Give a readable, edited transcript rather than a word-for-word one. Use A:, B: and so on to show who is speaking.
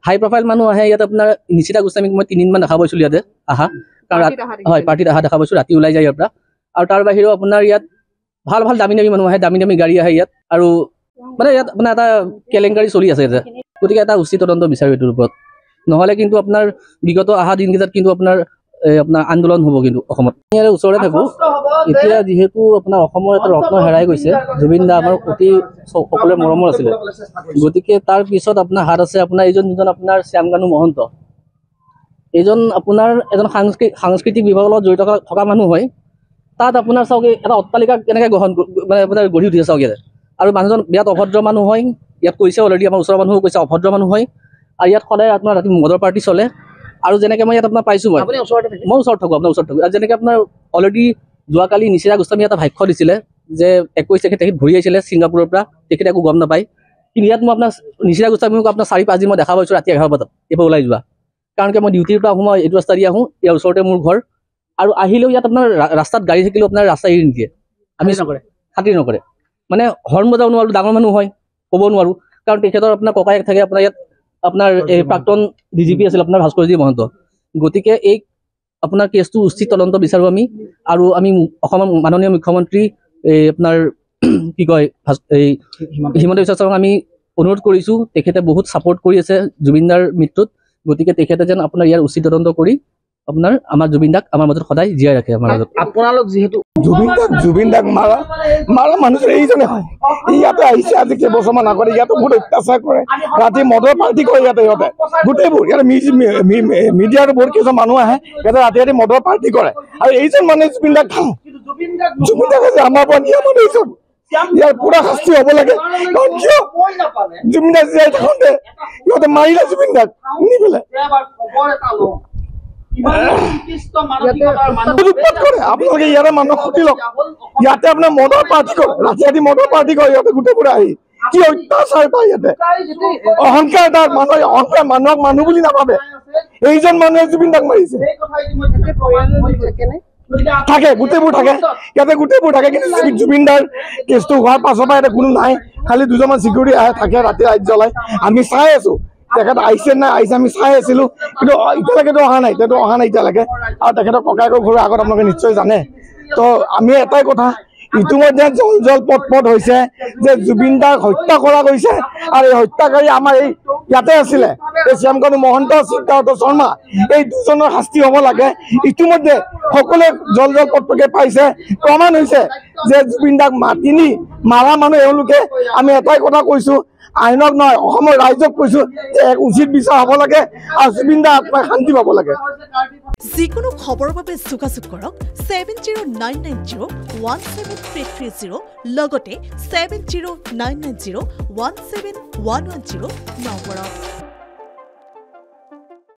A: হাই profile মানুহ আহে ইয়াত আপোনাৰ নিশিতা গোস্বামীক মই 3 দিনমান দেখা পাইছিলোঁ ইয়াতে আহা কাৰণ হয় পাৰ্টিত আহা দেখা পাইছোঁ ৰাতি ওলাই যায় ইয়াৰ পৰা আৰু তাৰ বাহিৰেও আপোনাৰ ইয়াত ভাল ভাল দামী মানুহ আহে দামী গাড়ী আহে ইয়াত আৰু মানে ইয়াত আপোনাৰ এটা কেলেংকাৰী চলি আছে ইয়াতে গতিকে এটা উচিত তদন্ত বিচাৰোঁ এইটোৰ ওপৰত নহ'লে কিন্তু আপোনাৰ বিগত অহা দিনকেইটাত কিন্তু আপোনাৰ আন্দোলন হ'ব কিন্তু অসমত ইয়াৰ ওচৰতে থাকোঁ এতিয়া যিহেতু আপোনাৰ অসমৰ এটা ৰত্ন হেৰাই গৈছে জুবিন দা আমাৰ অতি সকলোৰে মৰমৰ আছিলে গতিকে তাৰ পিছত আপোনাৰ হাত আছে আপোনাৰ এইজন যিজন আপোনাৰ শ্যামকানু মহন্ত এইজন আপোনাৰ এজন সাংস্কৃতিক বিভাগৰ লগত জড়িত থকা মানুহ হয় তাত আপোনাৰ চাওক এটা অট্টালিকা কেনেকৈ মানে আপোনাৰ গঢ়ি উঠিছে চাওক ইয়াতে আৰু মানুহজন বিৰাট অভদ্ৰ মানুহ হয় ইয়াত কৈছে অলৰেডি আমাৰ ওচৰৰ মানুহো কৈছে অভদ্ৰ মানুহ হয় আৰু ইয়াত সদায় আপোনাৰ ৰাতি মদৰ পাৰ্টি চলে আৰু যেনেকৈ মই ইয়াত আপোনাৰ পাইছোঁ মই ওচৰত থাকোঁ আপোনাৰ ওচৰত থাকোঁ আৰু যেনেকৈ আপোনাৰ অলৰেডি যোৱাকালি নিশিতা গোস্বামী এটা ভাষ্য দিছিলে যে 21 তাৰিখে তেখেত ঘূৰি আহিছিলে ছিংগাপুৰৰ পৰা তেখেতে একো গম নাপায় কিন্তু ইয়াত মই আপোনাৰ নিশিতা গোস্বামীক আপোনাৰ 4-5 দিন মই দেখা পাইছোঁ ৰাতি 11 বজাত এইবাৰ ওলাই যোৱা কাৰণ কি মই ডিউটিৰ পৰা আহোঁ মই এইটো ৰাস্তা দি আহোঁ ইয়াৰ ওচৰতে মোৰ ঘৰ আৰু আহিলেও ইয়াত আপোনাৰ ৰাস্তাত গাড়ী থাকিলেও আপোনাৰ ৰাস্তা এৰি নিদিয়ে আমি খাতিৰ নকৰে মানে হৰ্ণ বজাব নোৱাৰোঁ ডাঙৰ মানুহ হয় ক'ব নোৱাৰোঁ কাৰণ তেখেতৰ আপোনাৰ ককায়েক থাকে আপোনাৰ ইয়াত আপোনাৰ এই প্ৰাক্তন DGP আছিল আপোনাৰ ভাস্কৰজী মহন্ত গতিকে এই আপোনাৰ কেছটো উচিত তদন্ত বিচাৰোঁ আমি আৰু আমি অসমৰ মাননীয় মুখ্যমন্ত্ৰী আপোনাৰ কি কয় এই হিমন্ত বিশ্ব শৰ্মাক আমি অনুৰোধ কৰিছোঁ তেখেতে বহুত ছাপোৰ্ট কৰি আছে জুবিনদাৰ মৃত্যুত গতিকে তেখেতে যেন আপোনাৰ ইয়াৰ উচিত তদন্ত কৰি আপোনাৰ আমাৰ জুবিনদাক আমাৰ মাজত সদায় জীয়াই ৰাখে আমাৰ মাজত আপোনালোক যিহেতু
B: জুবিনদাক মাৰা মানুহ এইজনে হয় ইয়াতে আহিছে আজি কেইবছৰমান আগতে ইয়াতো বহুত অত্যাচাৰ কৰে ৰাতি মদৰ পাৰ্টি কৰে ইয়াতে সিহঁতে গোটেইবোৰ ইয়াতে মিডিয়াৰ বহুত কেইজন মানুহ আহে ইয়াতে ৰাতি মদৰ পাৰ্টি কৰে আৰু এইজন মানুহে জুবিনদাক খাওঁ জুবিনদাক আমাৰ পৰা নিয়া মানুহ এইজন ইয়াৰ পুৰা শাস্তি হ'ব লাগে কাৰণ কিয় জুবিনদাক জীয়াই থাকোঁতে সিহঁতে মাৰিলে জুবিনদাক নি পেলাই আপোনালোকে ইয়াৰে মানুহক সুধি লওক ইয়াতে আপোনাৰ মদৰ পাৰ্টি কৰে ৰাতি মদৰ পাৰ্টি কৰে ইয়াতে গোটেইবোৰে আহি কি অত্যাচাৰ পায় ইয়াতে অহংকাৰ তাৰ মানুহক মানুহ বুলি নাভাবে এইজন মানুহে জুবিনদাক মাৰিছে থাকে গোটেইবোৰ থাকে ইয়াতে গোটেইবোৰ থাকে কিন্তু জুবিনদাৰ কেছটো হোৱাৰ পাছৰ পৰা ইয়াতে কোনো নাই খালি দুজনমান চিকিউৰিটি আহে থাকে ৰাতি লাইট জ্বলাই আমি চাই আছো তেখেত আহিছে নাই আহিছে আমি চাই আছিলোঁ কিন্তু এতিয়ালৈকেতো অহা নাই এতিয়ালৈকে আৰু তেখেতৰ ককায়েকৰ ঘৰৰ আগত আপোনালোকে নিশ্চয় জানে তো আমি এটাই কথা ইতিমধ্যে জল পট হৈছে যে জুবিনদাক হত্যা কৰা গৈছে আৰু এই হত্যাকাৰী আমাৰ এই ইয়াতে আছিলে এই শ্যামকানু মহন্ত সিদ্ধাৰ্থ শৰ্মা এই দুজনৰ শাস্তি হ'ব লাগে ইতিমধ্যে সকলোৱে জল পটকে পাইছে প্ৰমাণ হৈছে যে জুবিনদাক মাতি নি মাৰা মানুহ এওঁলোকে আমি এটাই কথা কৈছোঁ আইনক নহয় অসমৰ ৰাইজক কৈছোঁ যে এক উচিত বিচাৰ হ'ব লাগে আৰু জুবিনদা আত্মাই শান্তি পাব লাগে
C: যিকোনো খবৰৰ বাবে যোগাযোগ কৰক 7099017330 লগতে 7099017110 নম্বৰত